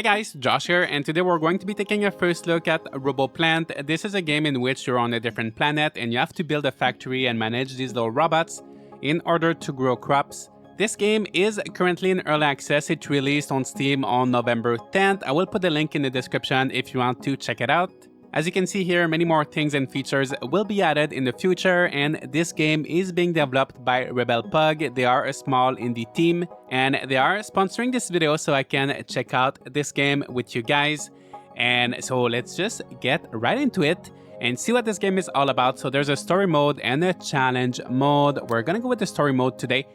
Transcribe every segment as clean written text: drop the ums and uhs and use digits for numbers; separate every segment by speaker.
Speaker 1: Hey guys, Josh here, and today we're going to be taking a first look at Roboplant. This is a game in which you're on a different planet and you have to build a factory and manage these little robots in order to grow crops. This game is currently in early access. It released on Steam on November 10th. I will put the link in the description if you want to check it out. As you can see here, many more things and features will be added in the future, and this game is being developed by Roboplant. They are a small indie team, and they are sponsoring this video so I can check out this game with you guys. And so let's just get right into it and see what this game is all about. So there's a story mode and a challenge mode. We're gonna go with the story mode today.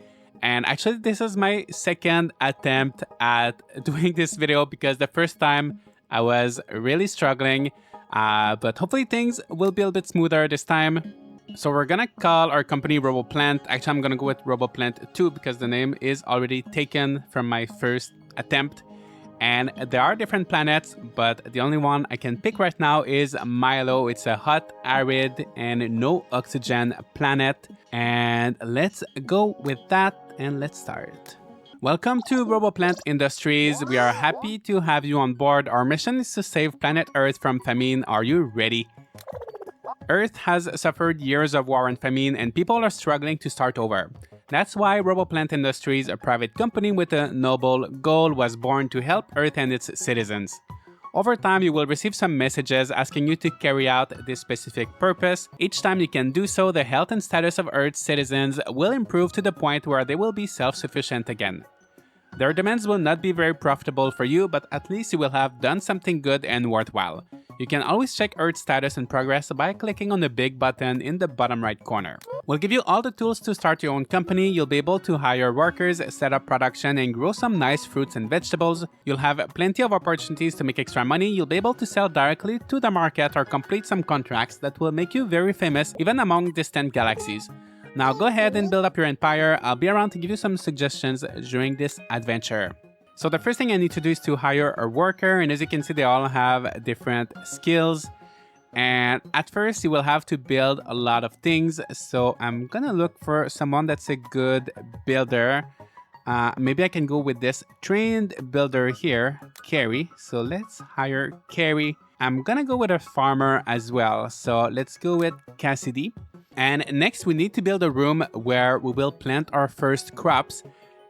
Speaker 1: And actually, this is my second attempt at doing this video because the first time I was really struggling. But hopefully things will be a bit smoother this time. So we're gonna call our company Roboplant. Actually, I'm gonna go with Roboplant 2 because the name is already taken from my first attempt. And there are different planets, but the only one I can pick right now is Milo. It's a hot, arid, and no oxygen planet. And let's go with that and let's start. Welcome to Roboplant Industries. We are happy to have you on board. Our mission is to save planet Earth from famine. Are you ready? Earth has suffered years of war and famine, and people are struggling to start over. That's why Roboplant Industries, a private company with a noble goal, was born to help Earth and its citizens. Over time, you will receive some messages asking you to carry out this specific purpose. Each time you can do so, the health and status of Earth's citizens will improve to the point where they will be self-sufficient again. Their demands will not be very profitable for you, but at least you will have done something good and worthwhile. You can always check Earth's status and progress by clicking on the big button in the bottom right corner. We'll give you all the tools to start your own company. You'll be able to hire workers, set up production, and grow some nice fruits and vegetables. You'll have plenty of opportunities to make extra money. You'll be able to sell directly to the market or complete some contracts that will make you very famous even among distant galaxies. Now go ahead and build up your empire. I'll be around to give you some suggestions during this adventure. So the first thing I need to do is to hire a worker, and as you can see, they all have different skills. And at first, you will have to build a lot of things. So I'm gonna look for someone that's a good builder. Maybe I can go with this trained builder here, Carrie. So let's hire Carrie. I'm gonna go with a farmer as well. So let's go with Cassidy. And next, we need to build a room where we will plant our first crops.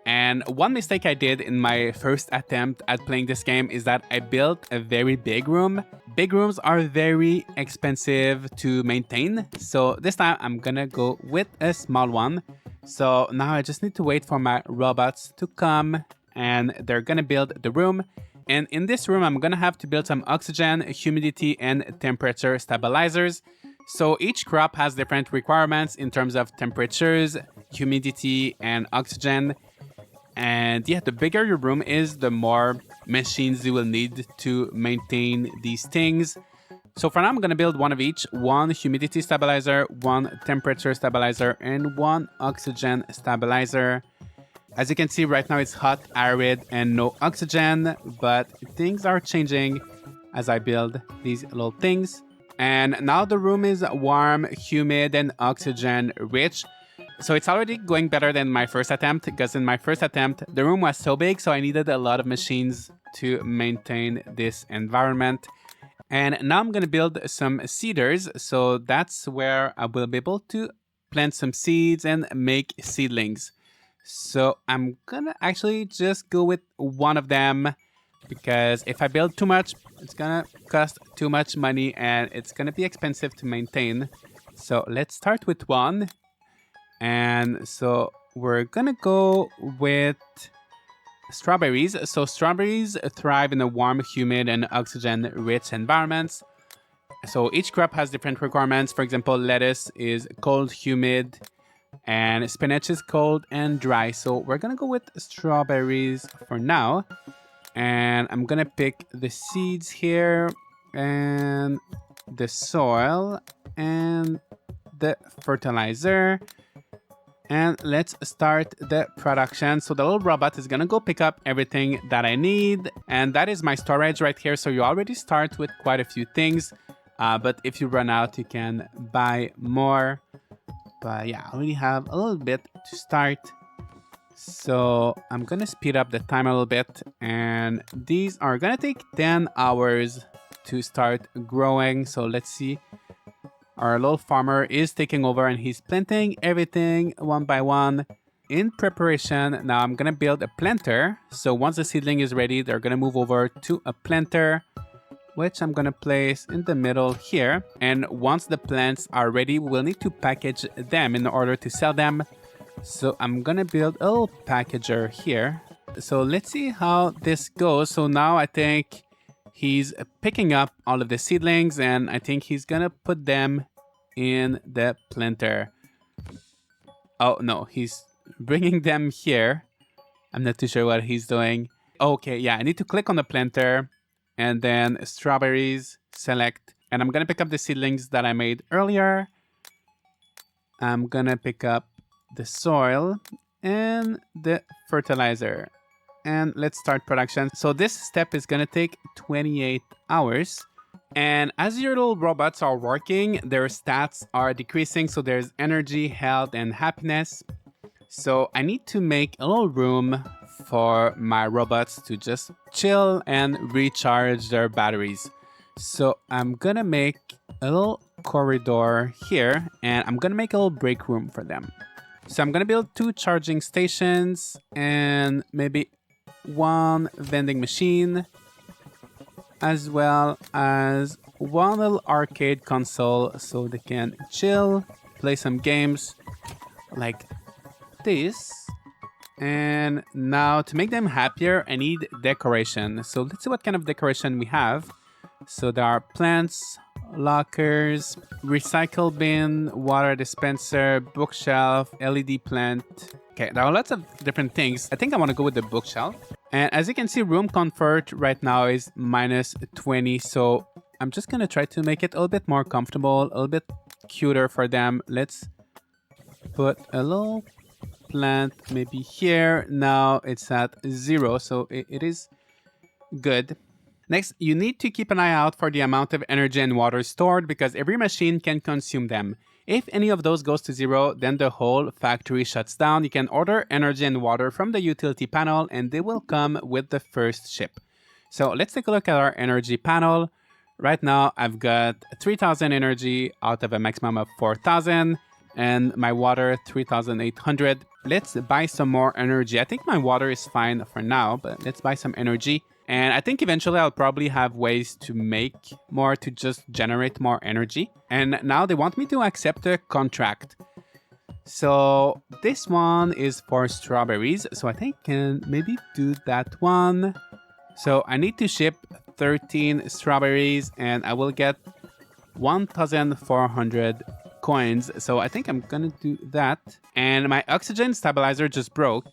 Speaker 1: And one mistake I did in my first attempt at playing this game is that I built a very big room. Big rooms are very expensive to maintain. So this time I'm gonna go with a small one. So now I just need to wait for my robots to come and they're gonna build the room. And in this room, I'm gonna have to build some oxygen, humidity, and temperature stabilizers. So each crop has different requirements in terms of temperatures, humidity, and oxygen. And yeah, the bigger your room is, the more machines you will need to maintain these things. So for now, I'm gonna build one of each, one humidity stabilizer, one temperature stabilizer, and one oxygen stabilizer. As you can see right now, it's hot, arid, and no oxygen, but things are changing as I build these little things. And now the room is warm, humid, and oxygen rich. So it's already going better than my first attempt, because in my first attempt, the room was so big, so I needed a lot of machines to maintain this environment. And now I'm gonna build some seeders. So that's where I will be able to plant some seeds and make seedlings. So I'm gonna actually just go with one of them, because if I build too much, it's gonna cost too much money and it's gonna be expensive to maintain. So let's start with one. And so we're gonna go with strawberries. So strawberries thrive in a warm, humid, and oxygen-rich environments. So each crop has different requirements. For example, lettuce is cold, humid, and spinach is cold and dry. So we're gonna go with strawberries for now. And I'm gonna pick the seeds here and the soil and the fertilizer. And let's start the production. So the little robot is gonna go pick up everything that I need. And that is my storage right here. So you already start with quite a few things. But if you run out, you can buy more. But yeah, I already have a little bit to start. So I'm gonna speed up the time a little bit, and these are gonna take 10 hours to start growing. So let's see. Our little farmer is taking over and he's planting everything one by one in preparation. Now I'm gonna build a planter. So once the seedling is ready, they're gonna move over to a planter, which I'm gonna place in the middle here. And once the plants are ready, we'll need to package them in order to sell them. So I'm gonna build a little packager here. So let's see how this goes. So now I think he's picking up all of the seedlings and I think he's gonna put them in the planter. Oh no, he's bringing them here. I'm not too sure what he's doing. Okay, yeah, I need to click on the planter and then strawberries, select, and I'm gonna pick up the seedlings that I made earlier. I'm gonna pick up the soil and the fertilizer. And let's start production. So this step is gonna take 28 hours. And as your little robots are working, their stats are decreasing. So there's energy, health, and happiness. So I need to make a little room for my robots to just chill and recharge their batteries. So I'm gonna make a little corridor here and I'm gonna make a little break room for them. So I'm gonna build 2 charging stations and maybe 1 vending machine, as well as 1 little arcade console so they can chill, play some games like this. And now to make them happier, I need decoration. So let's see what kind of decoration we have. So there are plants, lockers, recycle bin, water dispenser, bookshelf, LED plant. Okay, there are lots of different things. I think I want to go with the bookshelf. And as you can see, room comfort right now is -20. So I'm just going to try to make it a little bit more comfortable, a little bit cuter for them. Let's put a little plant maybe here. Now it's at 0, so it is good. Next, you need to keep an eye out for the amount of energy and water stored because every machine can consume them. If any of those goes to 0, then the whole factory shuts down. You can order energy and water from the utility panel and they will come with the first ship. So let's take a look at our energy panel. Right now, I've got 3,000 energy out of a maximum of 4,000 and my water 3,800. Let's buy some more energy. I think my water is fine for now, but let's buy some energy. And I think eventually I'll probably have ways to make more to just generate more energy. And now they want me to accept a contract. So this one is for strawberries. So I think I can maybe do that one. So I need to ship 13 strawberries and I will get 1,400 coins. So I think I'm gonna do that. And my oxygen stabilizer just broke.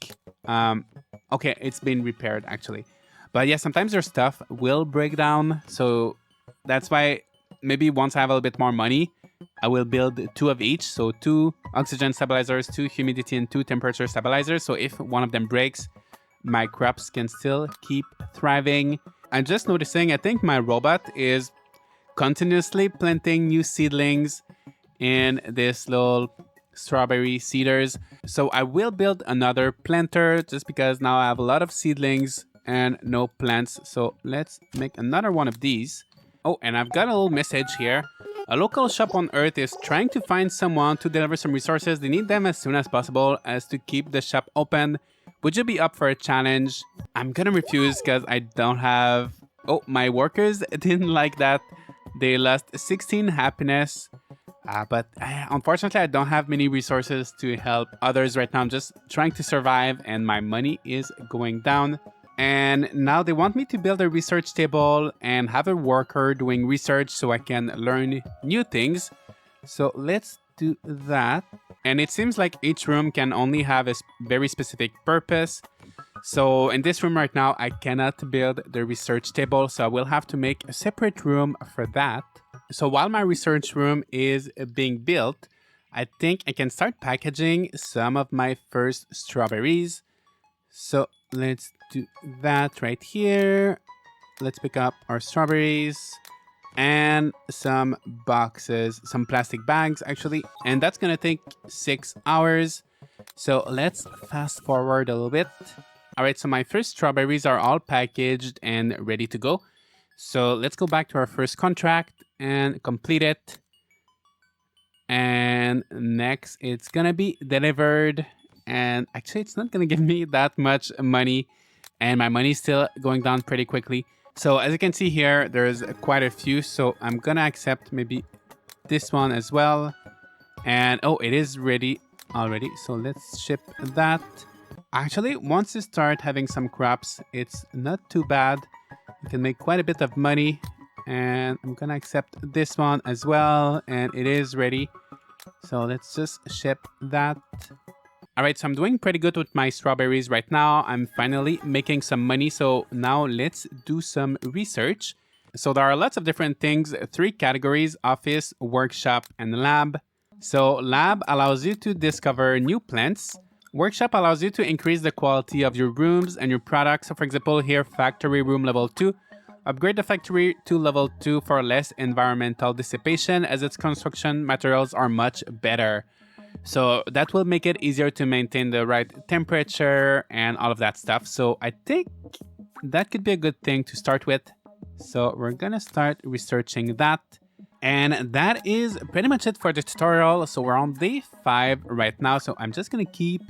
Speaker 1: Okay, it's been repaired actually. But yeah, sometimes their stuff will break down. So that's why maybe once I have a little bit more money, I will build 2 of each. So 2 oxygen stabilizers, 2 humidity and 2 temperature stabilizers. So if one of them breaks, my crops can still keep thriving. I'm just noticing, I think my robot is continuously planting new seedlings in this little strawberry seeders. So I will build another planter just because now I have a lot of seedlings and no plants. So let's make another one of these. Oh, and I've got a little message here. A local shop on Earth is trying to find someone to deliver some resources. They need them as soon as possible as to keep the shop open. Would you be up for a challenge? I'm gonna refuse because I don't have... Oh, my workers didn't like that. They lost 16 happiness. But unfortunately, I don't have many resources to help others right now. I'm just trying to survive and my money is going down. And now they want me to build a research table and have a worker doing research so I can learn new things. So let's do that. And it seems like each room can only have a very specific purpose. So in this room right now, I cannot build the research table. So I will have to make a separate room for that. So while my research room is being built, I think I can start packaging some of my first strawberries. So let's do that right here. Let's pick up our strawberries and some boxes, some plastic bags actually. And that's gonna take 6 hours. So let's fast forward a little bit. All right, so my first strawberries are all packaged and ready to go. So let's go back to our first contract and complete it. And next, it's gonna be delivered. And actually, it's not gonna give me that much money. And my money's still going down pretty quickly. So as you can see here, there's quite a few. So I'm gonna accept maybe this one as well. And oh, it is ready already. So let's ship that. Actually, once you start having some crops, it's not too bad. You can make quite a bit of money. And I'm gonna accept this one as well. And it is ready. So let's just ship that. All right, so I'm doing pretty good with my strawberries right now. I'm finally making some money. So now let's do some research. So there are lots of different things, 3 categories: office, workshop, and lab. So lab allows you to discover new plants. Workshop allows you to increase the quality of your rooms and your products. So for example, here, factory room level 2. Upgrade the factory to level 2 for less environmental dissipation, as its construction materials are much better. So that will make it easier to maintain the right temperature and all of that stuff. So I think that could be a good thing to start with. So we're gonna start researching that. And that is pretty much it for the tutorial. So we're on day 5 right now. So I'm just gonna keep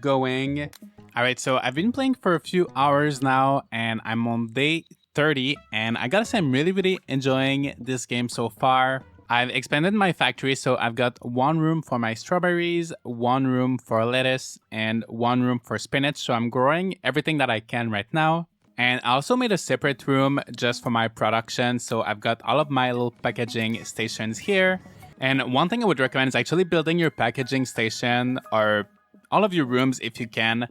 Speaker 1: going. All right, so I've been playing for a few hours now and I'm on day 30. And I gotta say, I'm really enjoying this game so far. I've expanded my factory, so I've got 1 room for my strawberries, 1 room for lettuce, and 1 room for spinach. So I'm growing everything that I can right now. And I also made a separate room just for my production. So I've got all of my little packaging stations here. And one thing I would recommend is actually building your packaging station or all of your rooms, if you can,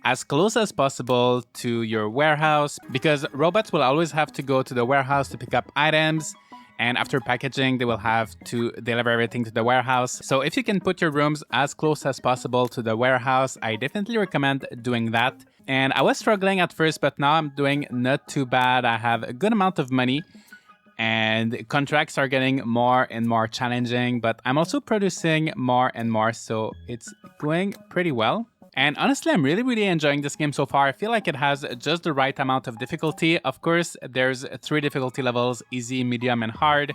Speaker 1: as close as possible to your warehouse, because robots will always have to go to the warehouse to pick up items. And after packaging, they will have to deliver everything to the warehouse. So if you can put your rooms as close as possible to the warehouse, I definitely recommend doing that. And I was struggling at first, but now I'm doing not too bad. I have a good amount of money and contracts are getting more and more challenging, but I'm also producing more and more. So it's going pretty well. And honestly, I'm really enjoying this game so far. I feel like it has just the right amount of difficulty. Of course, there's 3 difficulty levels: easy, medium, and hard.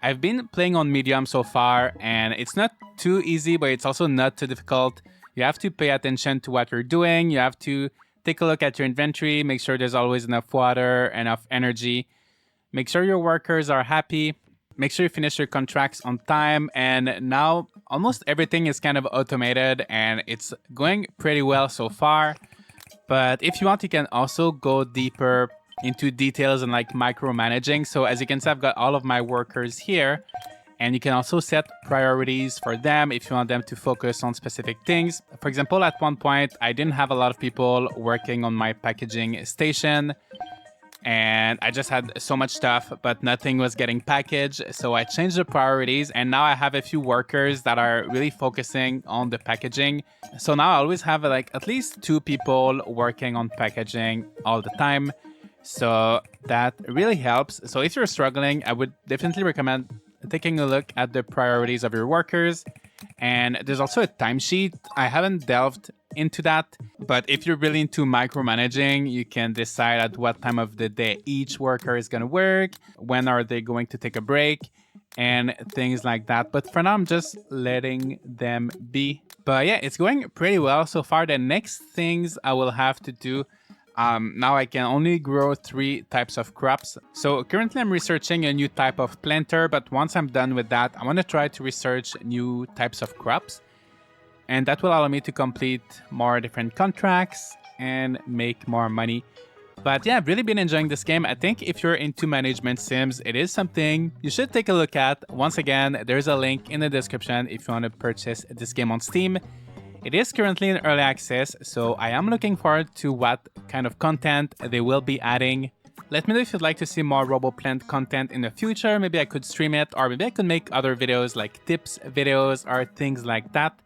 Speaker 1: I've been playing on medium so far, and it's not too easy, but it's also not too difficult. You have to pay attention to what you're doing. You have to take a look at your inventory, make sure there's always enough water, enough energy. Make sure your workers are happy. Make sure you finish your contracts on time. And now almost everything is kind of automated and it's going pretty well so far. But if you want, you can also go deeper into details and like micromanaging. So as you can see, I've got all of my workers here. And you can also set priorities for them if you want them to focus on specific things. For example, at one point, I didn't have a lot of people working on my packaging station. And I just had so much stuff, but nothing was getting packaged. So I changed the priorities and now I have a few workers that are really focusing on the packaging. So now I always have like at least 2 people working on packaging all the time. So that really helps. So if you're struggling, I would definitely recommend taking a look at the priorities of your workers. And there's also a timesheet. I haven't delved into that, but if you're really into micromanaging, you can decide at what time of the day each worker is going to work, when are they going to take a break, and things like that. But for now, I'm just letting them be. But yeah, it's going pretty well so far. The next things I will have to do, now I can only grow 3 types of crops. So currently I'm researching a new type of planter, but once I'm done with that, I want to try to research new types of crops. And that will allow me to complete more different contracts and make more money. But yeah, I've really been enjoying this game. I think if you're into management sims, it is something you should take a look at. Once again, there's a link in the description if you want to purchase this game on Steam. It is currently in early access, so I am looking forward to what kind of content they will be adding. Let me know if you'd like to see more Roboplant content in the future. Maybe I could stream it, or maybe I could make other videos like tips videos or things like that.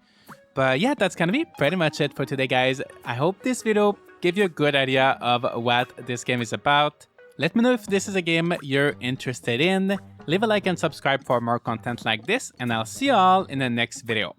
Speaker 1: But yeah, that's gonna be pretty much it for today, guys. I hope this video gave you a good idea of what this game is about. Let me know if this is a game you're interested in. Leave a like and subscribe for more content like this, and I'll see you all in the next video.